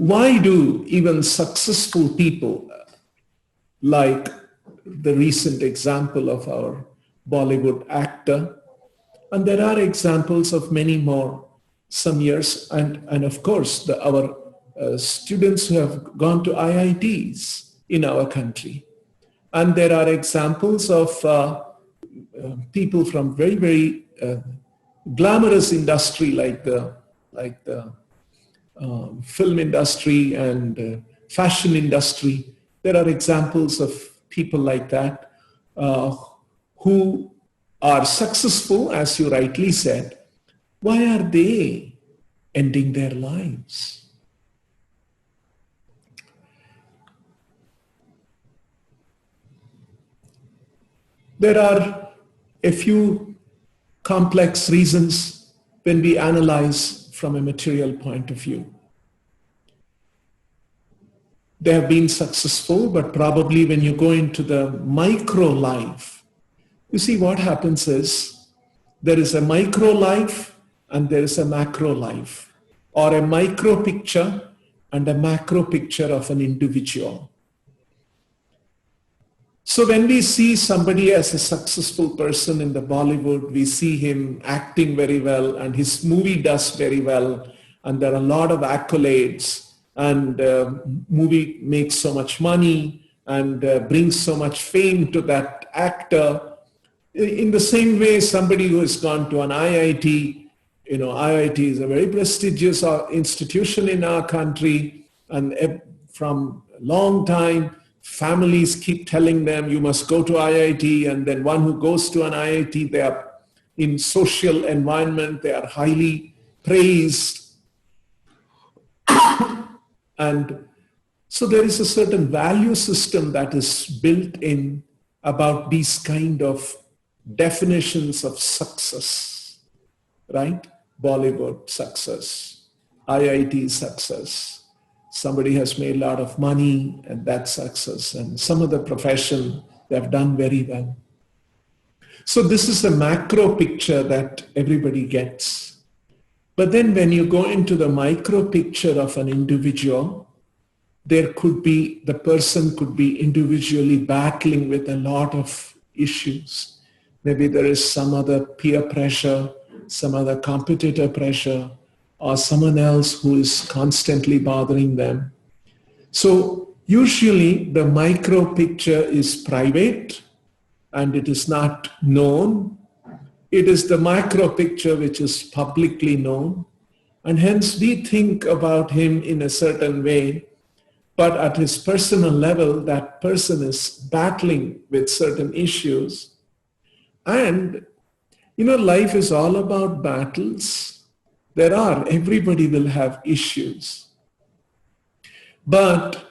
why do even successful people, like the recent example of our Bollywood actor, and there are examples of many more some years, and of course our students who have gone to IITs in our country. And there are examples of people from very, very glamorous industry like the film industry and fashion industry. There are examples of people like that who are successful, as you rightly said. Why are they ending their lives? There are a few complex reasons when we analyze from a material point of view. They have been successful, but probably when you go into the micro life, you see what happens is there is a micro life and there is a macro life, or a micro picture and a macro picture of an individual. So when we see somebody as a successful person in the Bollywood, we see him acting very well and his movie does very well and there are a lot of accolades and movie makes so much money and brings so much fame to that actor. In the same way, somebody who has gone to an IIT, IIT is a very prestigious institution in our country, and from a long time, families keep telling them, you must go to IIT, and then one who goes to an IIT, they are in social environment, they are highly praised. And so there is a certain value system that is built in about these kind of definitions of success, right? Bollywood success, IIT success. Somebody has made a lot of money and that's success. And some other profession, they have done very well. So this is a macro picture that everybody gets. But then when you go into the micro picture of an individual, the person could be individually battling with a lot of issues. Maybe there is some other peer pressure, some other competitor pressure, or someone else who is constantly bothering them. So usually the micro picture is private and it is not known. It is the macro picture which is publicly known. And hence we think about him in a certain way, but at his personal level, that person is battling with certain issues. And, life is all about battles. Everybody will have issues. But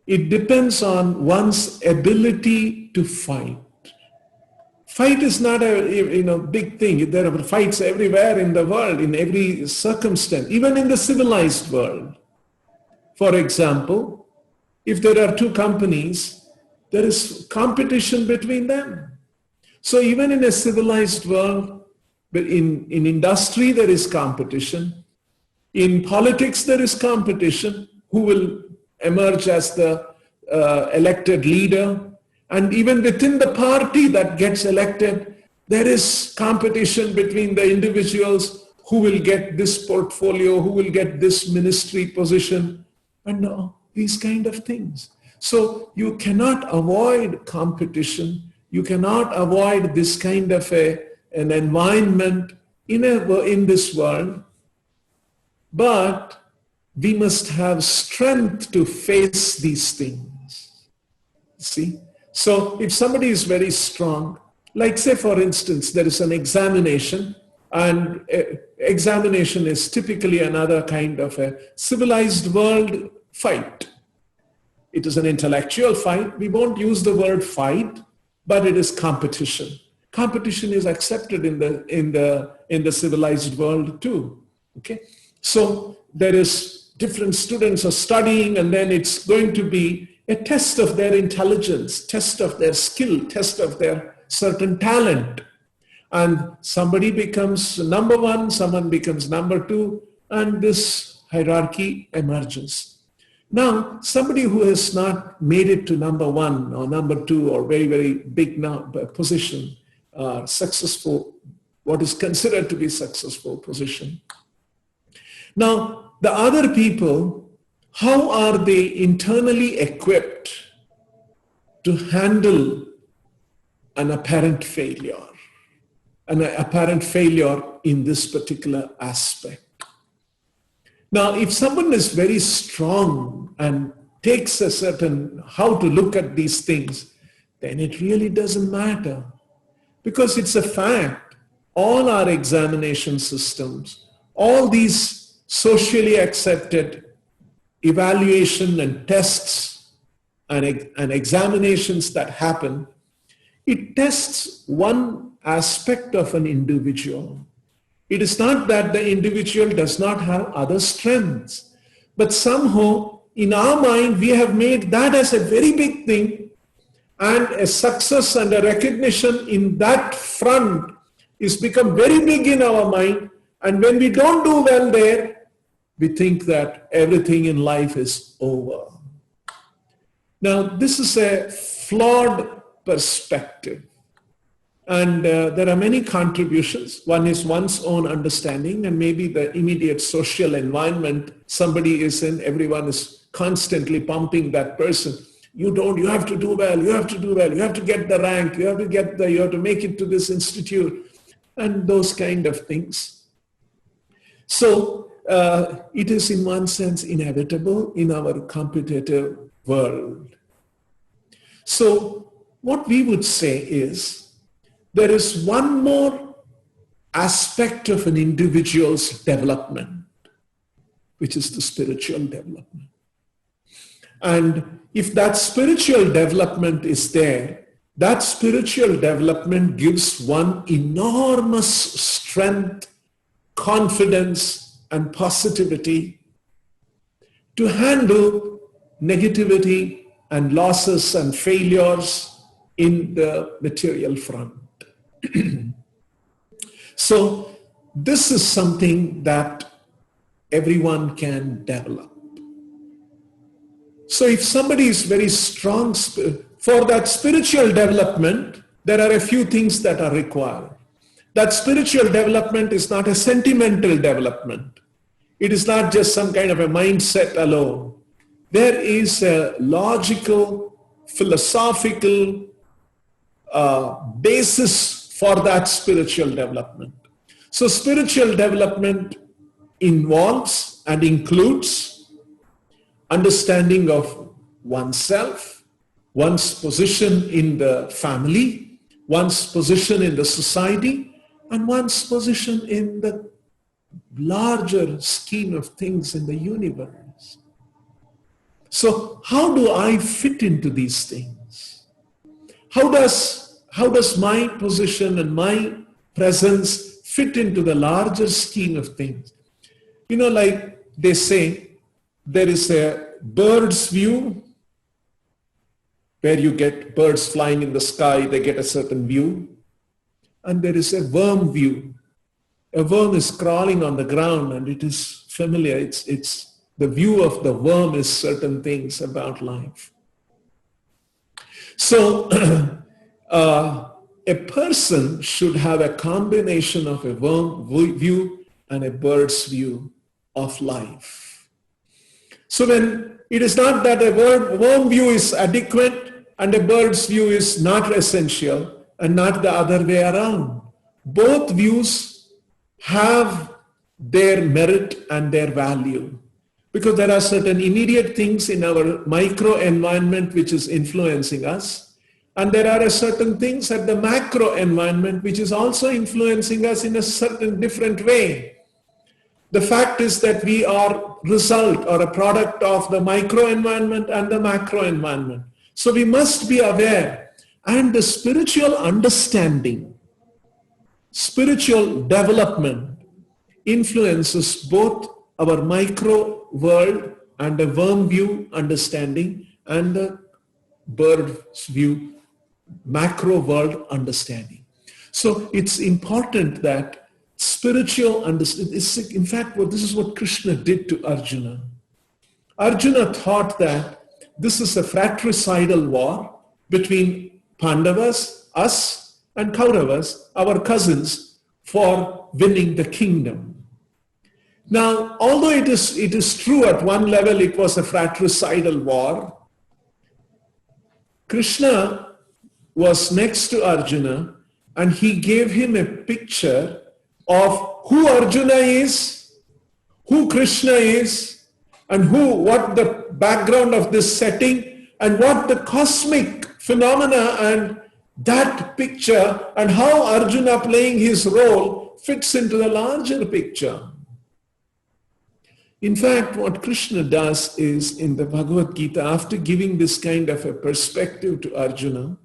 it depends on one's ability to fight. Fight is not a big thing. There are fights everywhere in the world, in every circumstance, even in the civilized world. For example, if there are two companies, there is competition between them. So even in a civilized world, but in industry, there is competition. In politics, there is competition. Who will emerge as the elected leader? And even within the party that gets elected, there is competition between the individuals who will get this portfolio, who will get this ministry position, and these kind of things. So you cannot avoid competition. You cannot avoid this kind of an environment in this world, but we must have strength to face these things. See? So if somebody is very strong, like say for instance, there is an examination, and examination is typically another kind of a civilized world fight. It is an intellectual fight. We won't use the word fight, but it is competition. Competition is accepted in the civilized world too. Okay, so there is different students are studying, and then it's going to be a test of their intelligence, test of their skill, test of their certain talent. And somebody becomes number one, someone becomes number two, and this hierarchy emerges. Now, somebody who has not made it to number one or number two or very, very big position, successful, what is considered to be successful position. Now, the other people, how are they internally equipped to handle an apparent failure in this particular aspect? Now, if someone is very strong and takes a certain how to look at these things, then it really doesn't matter, because it's a fact. All our examination systems, all these socially accepted evaluation and tests and examinations that happen, it tests one aspect of an individual. It is not that the individual does not have other strengths, but somehow in our mind we have made that as a very big thing, and a success and a recognition in that front is become very big in our mind. And when we don't do well there, we think that everything in life is over. Now, this is a flawed perspective. And there are many contributions. One is one's own understanding and maybe the immediate social environment somebody is in. Everyone is constantly pumping that person. You have to do well, you have to do well, you have to get the rank, you have to make it to this institute, and those kind of things. So it is in one sense inevitable in our competitive world. So what we would say is, there is one more aspect of an individual's development, which is the spiritual development. And if that spiritual development is there, that spiritual development gives one enormous strength, confidence, and positivity to handle negativity and losses and failures in the material front. So this is something that everyone can develop. So if somebody is very strong, for that spiritual development, there are a few things that are required. That spiritual development is not a sentimental development. It is not just some kind of a mindset alone. There is a logical, philosophical basis for that spiritual development. So spiritual development involves and includes understanding of oneself, one's position in the family, one's position in the society, and one's position in the larger scheme of things in the universe. So how do I fit into these things? How does my position and my presence fit into the larger scheme of things? Like they say, there is a bird's view where you get birds flying in the sky, they get a certain view. And there is a worm view. A worm is crawling on the ground and it is familiar. It's the view of the worm is certain things about life. So a person should have a combination of a worm view and a bird's view of life. So when it is not that a worm view is adequate and a bird's view is not essential and not the other way around. Both views have their merit and their value, because there are certain immediate things in our micro environment which is influencing us. And there are certain things at the macro environment which is also influencing us in a certain different way. The fact is that we are result or a product of the micro environment and the macro environment. So we must be aware. And the spiritual understanding, spiritual development influences both our micro world and the worm view understanding and the bird's view macro world understanding. So it's important that spiritual understanding, in fact, this is what Krishna did to Arjuna. Arjuna thought that this is a fratricidal war between Pandavas, us, and Kauravas, our cousins, for winning the kingdom. Now, although it is true at one level it was a fratricidal war, Krishna was next to Arjuna and he gave him a picture of who Arjuna is, who Krishna is, and what the background of this setting, and what the cosmic phenomena and that picture, and how Arjuna playing his role fits into the larger picture. In fact, what Krishna does is in the Bhagavad Gita, after giving this kind of a perspective to Arjuna,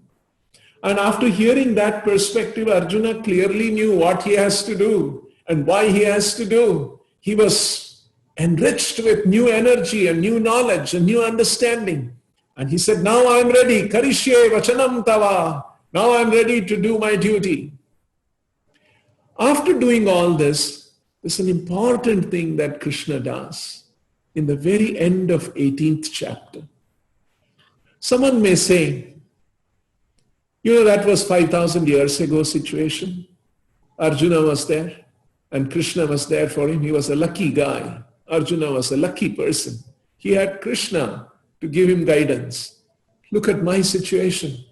and after hearing that perspective, Arjuna clearly knew what he has to do and why he has to do. He was enriched with new energy and new knowledge and new understanding. And he said, now I'm ready. Karishye vachanam tava. Now I'm ready to do my duty. After doing all this, there's an important thing that Krishna does in the very end of 18th chapter. Someone may say, that was 5,000 years ago situation. Arjuna was there and Krishna was there for him. He was a lucky guy. Arjuna was a lucky person. He had Krishna to give him guidance. Look at my situation.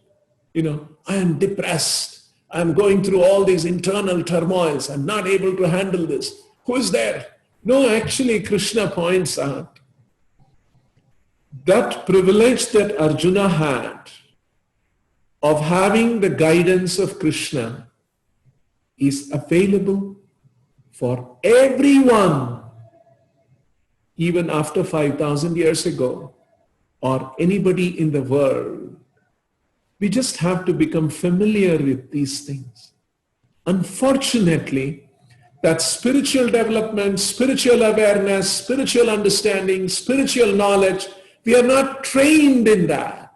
I am depressed. I'm going through all these internal turmoils. I'm not able to handle this. Who is there? No, actually, Krishna points out that privilege that Arjuna had of having the guidance of Krishna is available for everyone, even after 5,000 years ago, or anybody in the world. We just have to become familiar with these things. Unfortunately, that spiritual development, spiritual awareness, spiritual understanding, spiritual knowledge, we are not trained in that.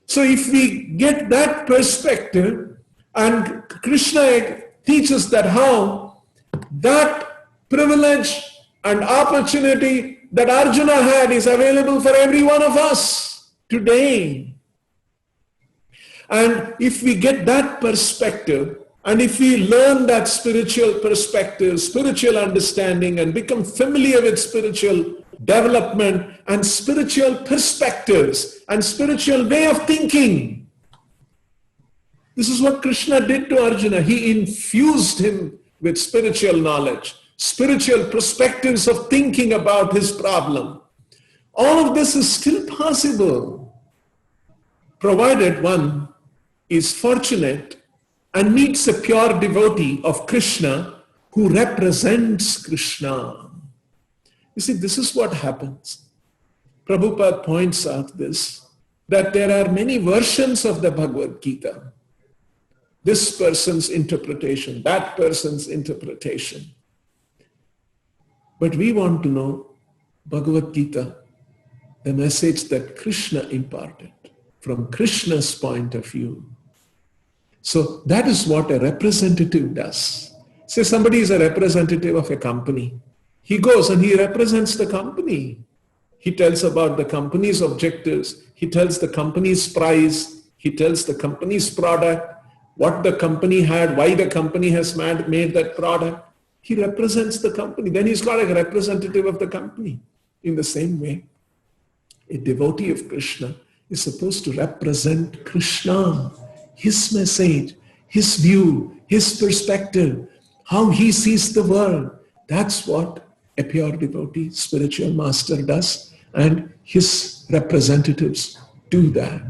So if we get that perspective, and Krishna teaches that how that privilege and opportunity that Arjuna had is available for every one of us today. And if we get that perspective, and if we learn that spiritual perspective, spiritual understanding, and become familiar with spiritual development and spiritual perspectives and spiritual way of thinking, this is what Krishna did to Arjuna. He infused him with spiritual knowledge, spiritual perspectives of thinking about his problem. All of this is still possible, provided one is fortunate and meets a pure devotee of Krishna who represents Krishna. You see, this is what happens. Prabhupada points out this, that there are many versions of the Bhagavad Gita. This person's interpretation, that person's interpretation. But we want to know Bhagavad Gita, the message that Krishna imparted from Krishna's point of view. So that is what a representative does. Say somebody is a representative of a company. He goes and he represents the company. He tells about the company's objectives. He tells the company's price. He tells the company's product, what the company had, why the company has made that product. He represents the company. Then he's got a representative of the company. In the same way, a devotee of Krishna is supposed to represent Krishna, his message, his view, his perspective, how he sees the world. That's what a pure devotee, spiritual master does, and his representatives do that.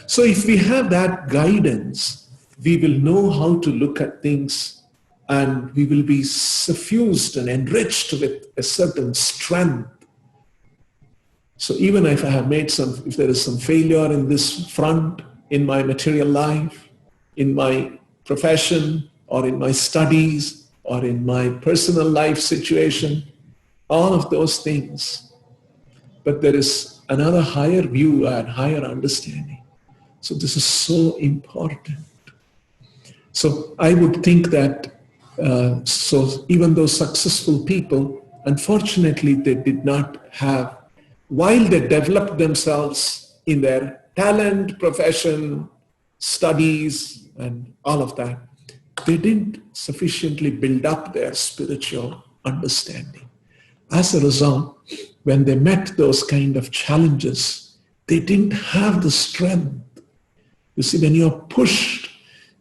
So if we have that guidance, we will know how to look at things, and we will be suffused and enriched with a certain strength. So even if if there is some failure in this front, in my material life, in my profession, or in my studies, or in my personal life situation, all of those things. But there is another higher view and higher understanding. So this is so important. So I would think that, so even those successful people, unfortunately, they did not have while they developed themselves in their talent, profession, studies, and all of that, they didn't sufficiently build up their spiritual understanding. As a result, when they met those kind of challenges, they didn't have the strength. You see, when you're pushed,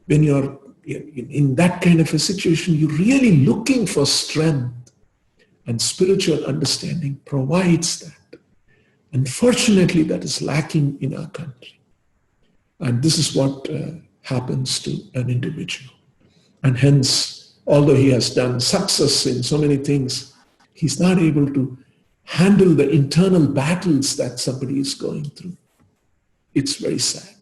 when you're in that kind of a situation, you're really looking for strength. And spiritual understanding provides that. Unfortunately, that is lacking in our country. And this is what happens to an individual. And hence, although he has done success in so many things, he's not able to handle the internal battles that somebody is going through. It's very sad.